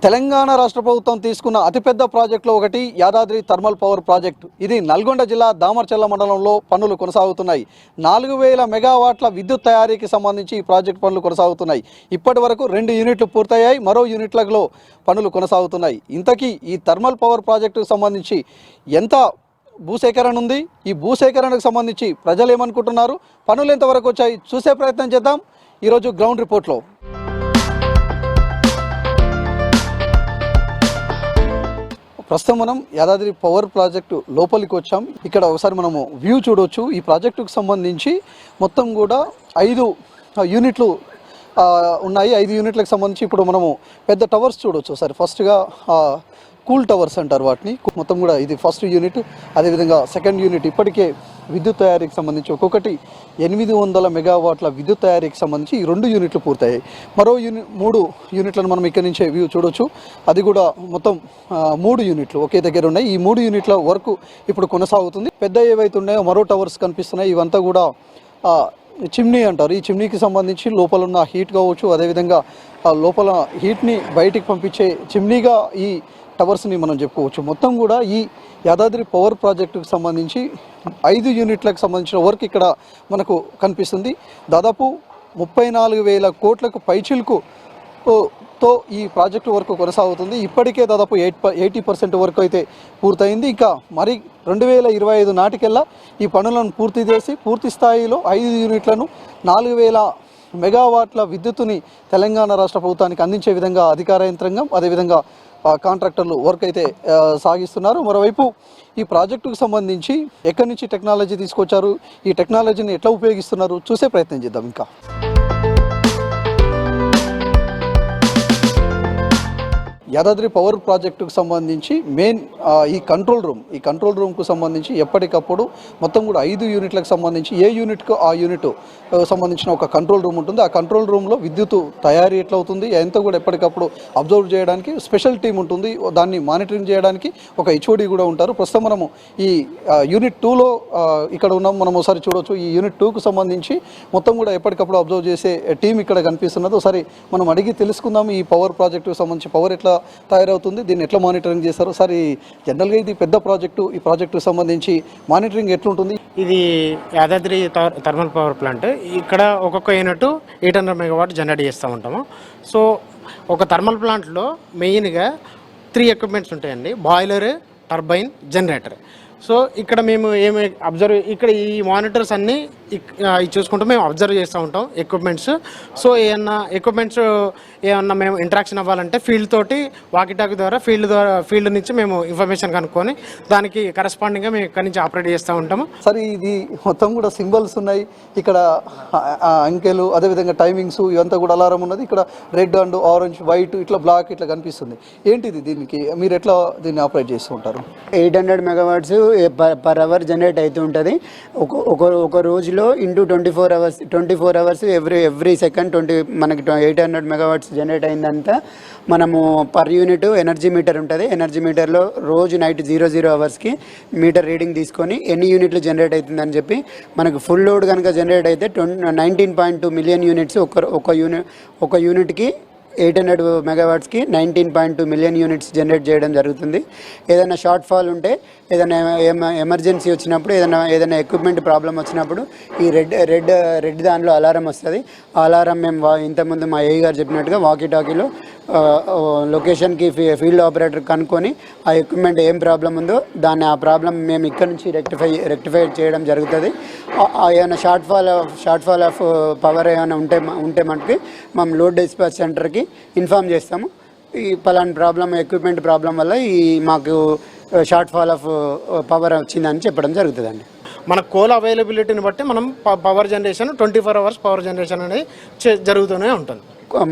తెలంగాణ రాష్ట్ర ప్రభుత్వం తీసుకున్న అతిపెద్ద ప్రాజెక్టులో ఒకటి యాదాద్రి థర్మల్ పవర్ ప్రాజెక్టు. ఇది నల్గొండ జిల్లా దామర్చెల్ల మండలంలో పనులు కొనసాగుతున్నాయి. 4000 మెగావాట్ల విద్యుత్ తయారీకి సంబంధించి ఈ ప్రాజెక్టు పనులు కొనసాగుతున్నాయి. ఇప్పటి వరకు 2 యూనిట్లు పూర్తయ్యాయి, మరో యూనిట్లలో పనులు కొనసాగుతున్నాయి. ఇంతకీ ఈ థర్మల్ పవర్ ప్రాజెక్టుకు సంబంధించి ఎంత భూసేకరణ ఉంది, ఈ భూసేకరణకు సంబంధించి ప్రజలు ఏమనుకుంటున్నారు, పనులు ఎంతవరకు వచ్చాయి చూసే ప్రయత్నం చేద్దాం ఈరోజు గ్రౌండ్ రిపోర్ట్లో. ప్రస్తుతం మనం యాదాద్రి పవర్ ప్రాజెక్టు లోపలికి వచ్చాం. ఇక్కడ ఒకసారి మనము వ్యూ చూడవచ్చు. ఈ ప్రాజెక్టుకు సంబంధించి మొత్తం కూడా 5 యూనిట్లు ఉన్నాయి. 5 యూనిట్లకు సంబంధించి ఇప్పుడు మనము పెద్ద టవర్స్ చూడవచ్చు. ఒకసారి ఫస్ట్గా కూల్ టవర్స్ అంటారు వాటిని. మొత్తం కూడా ఇది ఫస్ట్ యూనిట్, అదేవిధంగా సెకండ్ యూనిట్. ఇప్పటికే విద్యుత్ తయారీకి సంబంధించి ఒక్కొక్కటి 800 మెగావాట్ల విద్యుత్ తయారీకి సంబంధించి ఈ 2 యూనిట్లు పూర్తయ్యాయి. మరో 3 యూనిట్లను మనం ఇక్కడి నుంచే వ్యూ చూడవచ్చు. అది కూడా మొత్తం 3 యూనిట్లు ఒకే దగ్గర ఉన్నాయి. ఈ 3 యూనిట్ల వరకు ఇప్పుడు కొనసాగుతుంది. పెద్ద ఏవైతే ఉన్నాయో మరో టవర్స్ కనిపిస్తున్నాయి. ఇవంతా కూడా చిమ్నీ అంటారు. ఈ చిమ్నీకి సంబంధించి లోపల ఉన్న హీట్ కావచ్చు, అదేవిధంగా లోపల హీట్ని బయటికి పంపించే చిమ్నీగా ఈ టవర్స్ని మనం చెప్పుకోవచ్చు. మొత్తం కూడా ఈ యాదాద్రి పవర్ ప్రాజెక్టుకు సంబంధించి 5 యూనిట్లకు సంబంధించిన వర్క్ ఇక్కడ మనకు కనిపిస్తుంది. దాదాపు 34,000 కోట్లకు పైచిలుకు తో ఈ ప్రాజెక్టు వరకు కొనసాగుతుంది. ఇప్పటికే దాదాపు 80% వరకు అయితే పూర్తయింది. ఇంకా మరి 2025 నాటికెల్లా ఈ పనులను పూర్తి చేసి పూర్తి స్థాయిలో 5 యూనిట్లను 4,000 మెగావాట్ల విద్యుత్తుని తెలంగాణ రాష్ట్ర ప్రభుత్వానికి అందించే విధంగా అధికార యంత్రాంగం, అదేవిధంగా కాంట్రాక్టర్లు వర్క్ అయితే సాగిస్తున్నారు. మరోవైపు ఈ ప్రాజెక్టుకు సంబంధించి ఎక్కడి నుంచి టెక్నాలజీ తీసుకొచ్చారు, ఈ టెక్నాలజీని ఎట్లా ఉపయోగిస్తున్నారు చూసే ప్రయత్నం చేద్దాం. ఇంకా యాదాద్రి పవర్ ప్రాజెక్టుకు సంబంధించి మెయిన్ ఈ కంట్రోల్ రూమ్కు సంబంధించి ఎప్పటికప్పుడు మొత్తం కూడా 5 యూనిట్లకు సంబంధించి ఏ యూనిట్కు ఆ యూనిట్ సంబంధించిన ఒక కంట్రోల్ రూమ్ ఉంటుంది. ఆ కంట్రోల్ రూమ్లో విద్యుత్ తయారీ ఎట్లా అవుతుంది ఎంత కూడా ఎప్పటికప్పుడు అబ్జర్వ్ చేయడానికి స్పెషల్ టీం ఉంటుంది. దాన్ని మానిటరింగ్ చేయడానికి ఒక హెచ్ఓడి కూడా ఉంటారు. ప్రస్తుతం మనము ఈ యూనిట్ 2లో ఇక్కడ ఉన్నాం. మనం ఒకసారి చూడవచ్చు. ఈ యూనిట్ 2కు సంబంధించి మొత్తం కూడా ఎప్పటికప్పుడు అబ్జర్వ్ చేసే టీం ఇక్కడ కనిపిస్తున్నది. ఒకసారి మనం అడిగి తెలుసుకుందాం ఈ పవర్ ప్రాజెక్టుకు సంబంధించి పవర్ ఎట్లా తయారవుతుంది, దీన్ని ఎట్లా మానిటరింగ్ చేస్తారు. సార్, జనరల్గా ఇది పెద్ద ప్రాజెక్టు, ఈ ప్రాజెక్టుకు సంబంధించి మానిటరింగ్ ఎట్లుంటుంది? ఇది యాదాద్రి థర్మల్ పవర్ ప్లాంట్. ఇక్కడ ఒక్కొక్క యూనిట్ 800 మెగావాట్ జనరేట్ చేస్తూ ఉంటాము. సో ఒక థర్మల్ ప్లాంట్లో మెయిన్గా 3 ఎక్విప్మెంట్స్ ఉంటాయండి: బాయిలర్, టర్బైన్, జనరేటర్. సో ఇక్కడ మేము ఏమి ఇక్కడ ఈ మానిటర్స్ అన్నీ చూసుకుంటూ మేము అబ్జర్వ్ చేస్తూ ఉంటాం ఎక్విప్మెంట్స్. సో ఏమన్నా మేము ఇంటరాక్షన్ అవ్వాలంటే ఫీల్డ్ తోటి వాకిటాకి ద్వారా ఫీల్డ్ నుంచి మేము ఇన్ఫర్మేషన్ కనుక్కొని దానికి కరెస్పాండింగ్గా మేము ఇక్కడి నుంచి ఆపరేట్ చేస్తూ ఉంటాము. సరే, ఇది మొత్తం కూడా సింబల్స్ ఉన్నాయి, ఇక్కడ అంకెలు, అదేవిధంగా టైమింగ్స్, ఇవంతా కూడా అలారం ఉన్నది. ఇక్కడ రెడ్ అండ్ ఆరెంజ్, వైట్, ఇట్లా బ్లాక్ ఇట్లా కనిపిస్తుంది. ఏంటిది, దీనికి మీరు ఎట్లా దీన్ని ఆపరేట్ చేస్తూ ఉంటారు? 800 మెగావాట్స్ పర్ అవర్ జనరేట్ అవుతూ ఉంటుంది. ఒక రోజులో ఇంటూ 24 అవర్స్ ఎవ్రీ సెకండ్ మనకి 800 మెగావాట్స్ జనరేట్ అయిందంతా మనము పర్ యూనిట్ ఎనర్జీ మీటర్ ఉంటుంది. ఎనర్జీ మీటర్లో రోజు నైట్ 00 అవర్స్కి మీటర్ రీడింగ్ తీసుకొని ఎన్ని యూనిట్లు జనరేట్ అవుతుందని చెప్పి మనకు ఫుల్ లోడ్ కనుక జనరేట్ అయితే 19.2 మిలియన్ యూనిట్స్ ఒక యూనిట్కి 800 మెగావాట్స్కి 19.2 మిలియన్ యూనిట్స్ జనరేట్ చేయడం జరుగుతుంది. ఏదైనా షార్ట్ ఫాల్ ఉంటే, ఏదైనా ఎమర్జెన్సీ వచ్చినప్పుడు, ఏదైనా ఎక్విప్మెంట్ ప్రాబ్లం వచ్చినప్పుడు ఈ రెడ్ దానిలో అలారం వస్తుంది. ఆ అలారం మేము ఇంతకుముందు మా ఏఈ గారు చెప్పినట్టుగా వాకీ టాకీలో లొకేషన్కి ఫీల్డ్ ఆపరేటర్ కనుక్కొని ఆ ఎక్విప్మెంట్ ఏం ప్రాబ్లం ఉందో ఆ ప్రాబ్లం మేము ఇక్కడ నుంచి రెక్టిఫై చేయడం జరుగుతుంది. ఏమైనా షార్ట్ ఫాల్ ఆఫ్ పవర్ ఏమైనా ఉంటే మనకి మనం లోడ్ డిస్పాచ్ సెంటర్కి ఇన్ఫామ్ చేస్తాము. ఈ పలానా ఎక్విప్మెంట్ ప్రాబ్లం వల్ల మాకు షార్ట్ ఫాల్ ఆఫ్ పవర్ వచ్చిందని చెప్పడం జరుగుతుందండి. మన కోల్ అవైలబిలిటీని బట్టి మనం power generation 24 hours power generation అనేది జరుగుతూనే ఉంటుంది.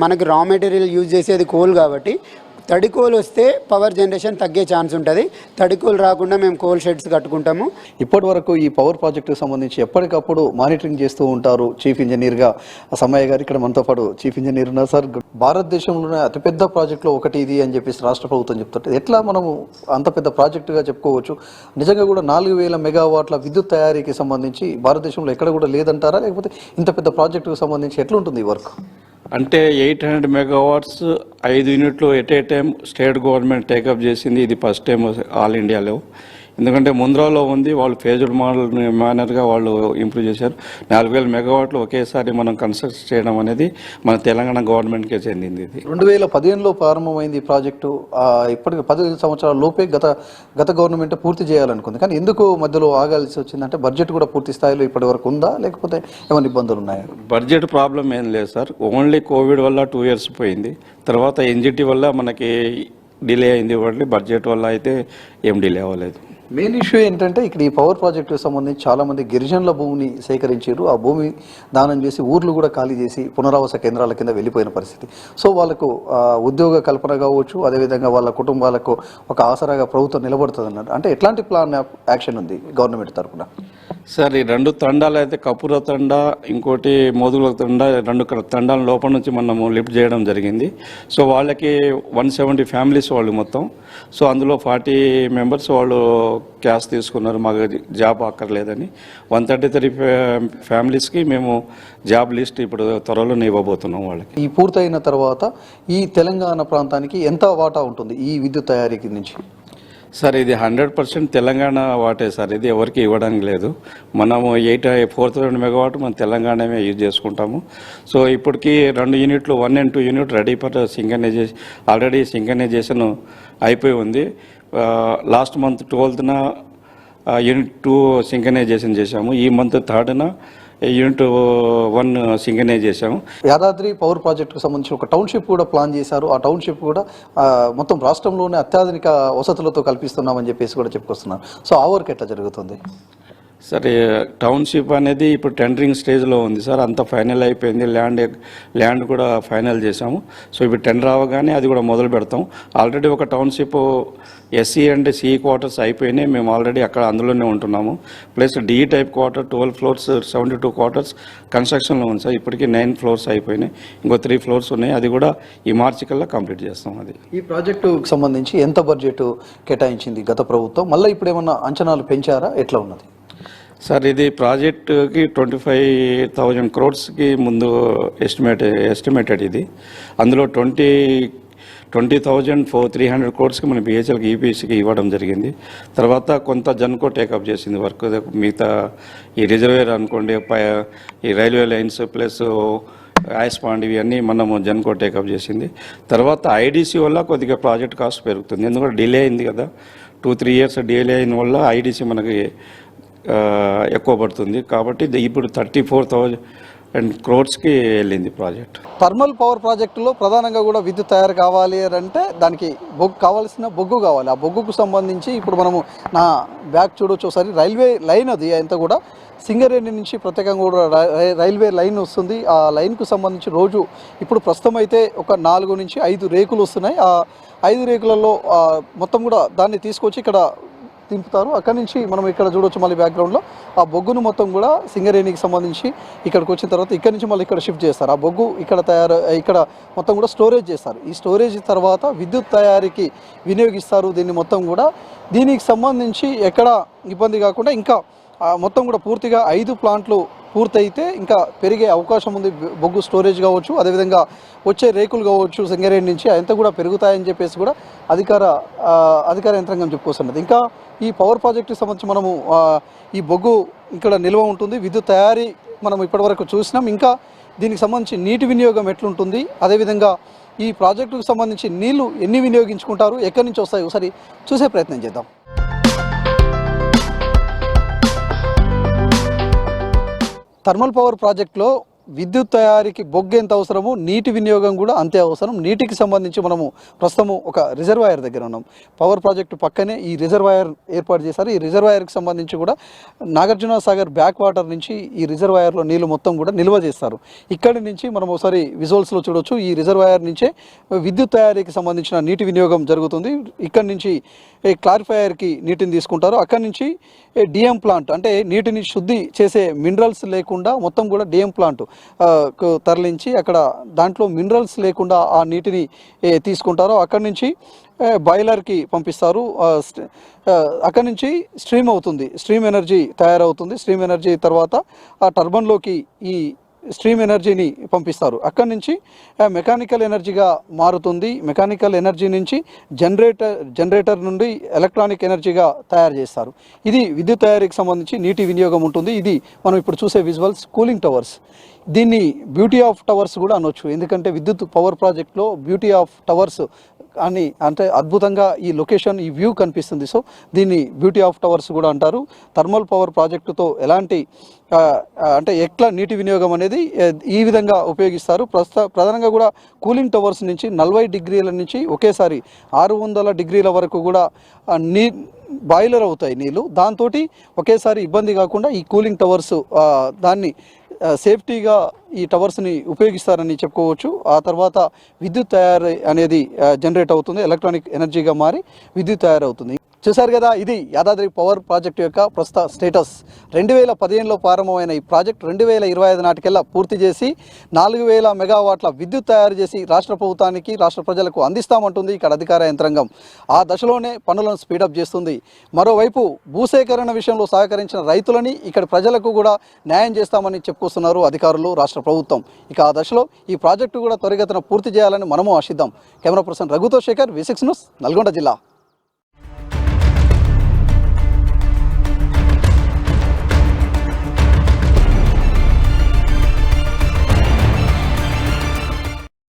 మనకు రా మెటీరియల్ యూజ్ చేసేది కోల్ కాబట్టి తడి కోల్ వస్తే పవర్ జనరేషన్ తగ్గే ఛాన్స్ ఉంటుంది. తడి కోల్ రాకుండా మేము కోల్ షెడ్స్ కట్టుకుంటాము. ఇప్పటి వరకు ఈ పవర్ ప్రాజెక్టుకు సంబంధించి ఎప్పటికప్పుడు మానిటరింగ్ చేస్తూ ఉంటారు చీఫ్ ఇంజనీర్గా సమయ్య గారు. ఇక్కడ మనతో పాటు చీఫ్ ఇంజనీర్ ఉన్నారు. సార్, భారతదేశంలోనే అతిపెద్ద ప్రాజెక్టులో ఒకటి ఇది అని చెప్పేసి రాష్ట్ర ప్రభుత్వం చెప్తుంటే ఎట్లా మనము అంత పెద్ద ప్రాజెక్టుగా చెప్పుకోవచ్చు? నిజంగా కూడా 4,000 మెగావాట్ల విద్యుత్ తయారీకి సంబంధించి భారతదేశంలో ఎక్కడ కూడా లేదంటారా, లేకపోతే ఇంత పెద్ద ప్రాజెక్టుకు సంబంధించి ఎట్లుంటుంది ఈ వర్క్? అంటే 800 మెగావాట్స్ 5 యూనిట్లు at a time state government take up చేసింది. ఇది ఫస్ట్ టైం ఆల్ ఇండియాలో. ఎందుకంటే ముంద్రాలో ఉంది, వాళ్ళు ఫేజ్డ్ మోడల్ మేనర్గా వాళ్ళు ఇంప్రూవ్ చేశారు. 4000 మెగావాట్లు ఒకేసారి మనం కన్స్ట్రక్ట్ చేయడం అనేది మన తెలంగాణ గవర్నమెంట్కే చెందింది. ఇది 2015లో ప్రారంభమైంది ఈ ప్రాజెక్టు. ఇప్పటికి 15 సంవత్సరాల లోపే గత గవర్నమెంట్ పూర్తి చేయాలనుకుంది. కానీ ఎందుకు మధ్యలో ఆగాల్సి వచ్చిందంటే బడ్జెట్ కూడా పూర్తి స్థాయిలో ఇప్పటి వరకు ఉందా, లేకపోతే ఏమైనా ఇబ్బందులు ఉన్నాయా? బడ్జెట్ ప్రాబ్లం ఏం లేదు సార్. ఓన్లీ కోవిడ్ వల్ల 2 years పోయింది. తర్వాత ఎన్జిటి వల్ల మనకి డిలే అయింది. ఓన్లీ బడ్జెట్ వల్ల అయితే ఏం డిలే అవ్వలేదు. మెయిన్ ఇష్యూ ఏంటంటే ఇక్కడ ఈ పవర్ ప్రాజెక్టుకు సంబంధించి చాలామంది గిరిజనుల భూమిని సేకరించారు. ఆ భూమి దానం చేసి ఊర్లు కూడా ఖాళీ చేసి పునరావాస కేంద్రాల కింద వెళ్ళిపోయిన పరిస్థితి. సో వాళ్ళకు ఉద్యోగ కల్పన కావచ్చు, అదేవిధంగా వాళ్ళ కుటుంబాలకు ఒక ఆసరాగా ప్రభుత్వం నిలబడుతుంది అన్నట్టు. అంటే ఎట్లాంటి ప్లాన్ యాక్షన్ ఉంది గవర్నమెంట్ తరఫున? సార్ ఈ 2 తండాలు అయితే కపూర తండా, ఇంకోటి మోదుగుల తండా, 2 తండాల లోపల నుంచి మనము లిఫ్ట్ చేయడం జరిగింది. సో వాళ్ళకి 170 ఫ్యామిలీస్ వాళ్ళు మొత్తం. సో అందులో 40 మెంబర్స్ వాళ్ళు క్యాష్ తీసుకున్నారు, మాకు జాబ్ అక్కర్లేదని. 133 ఫ్యామిలీస్కి మేము జాబ్ లిస్ట్ ఇప్పుడు త్వరలోనే ఇవ్వబోతున్నాం వాళ్ళకి. ఈ పూర్తయిన తర్వాత ఈ తెలంగాణ ప్రాంతానికి ఎంత వాటా ఉంటుంది ఈ విద్యుత్ తయారీకి నుంచి? సార్ ఇది 100% తెలంగాణ వాటే సార్. ఇది ఎవరికి ఇవ్వడానికి లేదు. మనము 4000 మెగావాట్ మన తెలంగాణమే యూజ్ చేసుకుంటాము. సో ఇప్పటికీ 2 యూనిట్లు 1 and 2 unit ready for synchronisation. Already synchronisation అయిపోయి ఉంది. లాస్ట్ మంత్ 12న యూనిట్ 2 సింగనైజేషన్ చేశాము. ఈ మంత్ 3rd యూనిట్ 1 సింగనైజ్ చేశాము. యాదాద్రి పవర్ ప్రాజెక్టుకు సంబంధించి ఒక టౌన్షిప్ కూడా ప్లాన్ చేశారు. ఆ టౌన్షిప్ కూడా మొత్తం రాష్ట్రంలోనే అత్యాధునిక వసతులతో కల్పిస్తున్నామని చెప్పేసి కూడా చెప్పుకొస్తున్నారు. సో ఆ వర్క్ ఎట్లా జరుగుతుంది? సరే, టౌన్షిప్ అనేది ఇప్పుడు టెండరింగ్ స్టేజ్లో ఉంది సార్. అంతా ఫైనల్ అయిపోయింది. ల్యాండ్ కూడా ఫైనల్ చేశాము. సో ఇప్పుడు టెండర్ అవ్వగానే అది కూడా మొదలు పెడతాం. ఆల్రెడీ ఒక township SE and CE quarters అయిపోయినాయి. మేము ఆల్రెడీ అక్కడ అందులోనే ఉంటున్నాము. Plus D type quarter 12 floors 72 quarters కన్స్ట్రక్షన్లో ఉంది సార్. ఇప్పటికీ 9 floors అయిపోయినాయి. ఇంకో 3 floors ఉన్నాయి. అది కూడా ఈ మార్చి కల్లా కంప్లీట్ చేస్తాం. అది ఈ ప్రాజెక్టుకు సంబంధించి ఎంత బడ్జెట్ కేటాయించింది గత ప్రభుత్వం? మళ్ళీ ఇప్పుడు ఏమన్నా అంచనాలు పెంచారా? ఎట్లా ఉన్నది సార్? ఇది ప్రాజెక్టుకి 25,000 crores ముందు ఎస్టిమేటెడ్ ఇది. అందులో 20,300 crores మన బిహెచ్ఎల్కి ఈపీసీకి ఇవ్వడం జరిగింది. తర్వాత కొంత జన్కో టేకప్ చేసింది వర్క్. మిగతా ఈ రిజర్వేర్ అనుకోండి, ఈ రైల్వే లైన్స్ ప్లస్ ఆయుష్మాన్ ఇవన్నీ మనము జన్కో టేకప్ చేసింది. తర్వాత ఐడీసీ వల్ల కొద్దిగా ప్రాజెక్ట్ కాస్ట్ పెరుగుతుంది. ఎందుకంటే డిలే అయింది కదా, 2-3 years డిలే అయిన వల్ల ఐడీసీ మనకి ఎక్కువ పడుతుంది. కాబట్టి ఇప్పుడు 34,000 crores వెళ్ళింది ప్రాజెక్ట్. థర్మల్ పవర్ ప్రాజెక్టులో ప్రధానంగా కూడా విద్యుత్ తయారు కావాలి అంటే దానికి కావాల్సిన బొగ్గు కావాలి. ఆ బొగ్గుకు సంబంధించి ఇప్పుడు మనము నా బ్యాక్ చూడొచ్చు ఒకసారి. రైల్వే లైన్ అది అంతా కూడా సింగరేణి నుంచి ప్రత్యేకంగా కూడా రైల్వే లైన్ వస్తుంది. ఆ లైన్కు సంబంధించి రోజు ఇప్పుడు ప్రస్తుతం అయితే ఒక 4 నుంచి 5 రేకులు వస్తున్నాయి. ఆ 5 రేకులలో మొత్తం కూడా దాన్ని తీసుకొచ్చి ఇక్కడ తింపుతారు. అక్కడి నుంచి మనం ఇక్కడ చూడొచ్చు మళ్ళీ బ్యాక్గ్రౌండ్లో ఆ బొగ్గును మొత్తం కూడా సింగరేణికి సంబంధించి ఇక్కడికి వచ్చిన తర్వాత ఇక్కడ నుంచి మళ్ళీ ఇక్కడ షిఫ్ట్ చేస్తారు. ఆ బొగ్గు ఇక్కడ మొత్తం కూడా స్టోరేజ్ చేస్తారు. ఈ స్టోరేజ్ తర్వాత విద్యుత్ తయారీకి వినియోగిస్తారు దీన్ని మొత్తం కూడా. దీనికి సంబంధించి ఎక్కడ ఇబ్బంది కాకుండా ఇంకా మొత్తం కూడా పూర్తిగా 5 ప్లాంట్లు పూర్తయితే ఇంకా పెరిగే అవకాశం ఉంది. బొగ్గు స్టోరేజ్ కావచ్చు, అదేవిధంగా వచ్చే రేకులు కావచ్చు సింగరేణి నుంచి అదంతా కూడా పెరుగుతాయని చెప్పేసి కూడా అధికార యంత్రాంగం చెప్పుకొస్తున్నది. ఇంకా ఈ పవర్ ప్రాజెక్టుకి సంబంధించి మనము ఈ బొగ్గు ఇక్కడ నిల్వ ఉంటుంది. విద్యుత్ తయారీ మనం ఇప్పటివరకు చూసినాం. ఇంకా దీనికి సంబంధించి నీటి వినియోగం ఎట్లుంటుంది, అదేవిధంగా ఈ ప్రాజెక్టుకు సంబంధించి నీళ్లు ఎన్ని వినియోగించుకుంటారు, ఎక్కడి నుంచి వస్తాయి ఒకసారి చూసే ప్రయత్నం చేద్దాం. థర్మల్ పవర్ ప్రాజెక్టులో విద్యుత్ తయారీకి బొగ్గు ఎంత అవసరమో నీటి వినియోగం కూడా అంతే అవసరం. నీటికి సంబంధించి మనము ప్రస్తుతము ఒక రిజర్వాయర్ దగ్గర ఉన్నాం. పవర్ ప్రాజెక్టు పక్కనే ఈ రిజర్వాయర్ ఏర్పాటు చేశారు. ఈ రిజర్వాయర్కి సంబంధించి కూడా నాగార్జున సాగర్ బ్యాక్ వాటర్ నుంచి ఈ రిజర్వాయర్లో నీళ్లు మొత్తం కూడా నిల్వ చేస్తారు. ఇక్కడి నుంచి మనం ఒకసారి విజువల్స్లో చూడొచ్చు. ఈ రిజర్వాయర్ నుంచే విద్యుత్ తయారీకి సంబంధించిన నీటి వినియోగం జరుగుతుంది. ఇక్కడి నుంచి క్లారిఫైయర్కి నీటిని తీసుకుంటారు. అక్కడి నుంచి డిఎం ప్లాంట్ అంటే నీటిని శుద్ధి చేసే మినరల్స్ లేకుండా మొత్తం కూడా డిఎం ప్లాంట్ తరలించి అక్కడ దాంట్లో మినరల్స్ లేకుండా ఆ నీటిని తీసుకుంటారు. అక్కడి నుంచి బాయిలర్కి పంపిస్తారు. అక్కడి నుంచి స్ట్రీమ్ అవుతుంది, స్ట్రీమ్ ఎనర్జీ తయారవుతుంది. స్ట్రీమ్ ఎనర్జీ తర్వాత ఆ టర్బన్లోకి ఈ స్ట్రీమ్ ఎనర్జీని పంపిస్తారు. అక్కడి నుంచి మెకానికల్ ఎనర్జీగా మారుతుంది. మెకానికల్ ఎనర్జీ నుంచి జనరేటర్ నుండి ఎలక్ట్రానిక్ ఎనర్జీగా తయారు చేస్తారు. ఇది విద్యుత్ తయారీకి సంబంధించి నీటి వినియోగం ఉంటుంది. ఇది మనం ఇప్పుడు చూసే విజువల్స్ కూలింగ్ టవర్స్. దీన్ని బ్యూటీ ఆఫ్ టవర్స్ కూడా అనొచ్చు. ఎందుకంటే విద్యుత్ పవర్ ప్రాజెక్ట్లో బ్యూటీ ఆఫ్ టవర్స్ అని అంటే అద్భుతంగా ఈ లొకేషన్, ఈ వ్యూ కనిపిస్తుంది. సో దీన్ని బ్యూటీ ఆఫ్ టవర్స్ కూడా అంటారు. థర్మల్ పవర్ ప్రాజెక్టుతో ఎలాంటి అంటే ఎట్లా నీటి వినియోగం అనేది ఈ విధంగా ఉపయోగిస్తారు. ప్రధానంగా కూడా కూలింగ్ టవర్స్ నుంచి 40 డిగ్రీల నుంచి ఒకేసారి 600 డిగ్రీల వరకు కూడా బాయిలర్ అవుతాయి నీళ్ళు. దాంతో ఒకేసారి ఇబ్బంది కాకుండా ఈ కూలింగ్ టవర్స్ దాన్ని సేఫ్టీగా ఈ టవర్స్ని ఉపయోగిస్తారని చెప్పుకోవచ్చు. ఆ తర్వాత విద్యుత్ తయారు అనేది జనరేట్ అవుతుంది, ఎలక్ట్రానిక్ ఎనర్జీగా మారి విద్యుత్ తయారవుతుంది. చూశారు కదా, ఇది యాదాద్రి పవర్ ప్రాజెక్టు యొక్క ప్రస్తుత స్టేటస్. 2015లో ప్రారంభమైన ఈ ప్రాజెక్ట్ 2025 నాటికల్లా పూర్తి చేసి 4000 మెగావాట్ల విద్యుత్ తయారు చేసి రాష్ట్ర ప్రభుత్వానికి, రాష్ట్ర ప్రజలకు అందిస్తామంటుంది ఇక్కడ అధికార యంత్రాంగం. ఆ దశలోనే పనులను స్పీడప్ చేస్తుంది. మరోవైపు భూసేకరణ విషయంలో సహకరించిన రైతులని, ఇక్కడ ప్రజలకు కూడా న్యాయం చేస్తామని చెప్పుకొస్తున్నారు అధికారులు, రాష్ట్ర ప్రభుత్వం. ఇక ఆ దశలో ఈ ప్రాజెక్టు కూడా త్వరితగతిన పూర్తి చేయాలని మనము ఆశిద్దాం. కెమెరా పర్సన్ రఘుతో శేఖర్, V6 న్యూస్, నల్గొండ జిల్లా.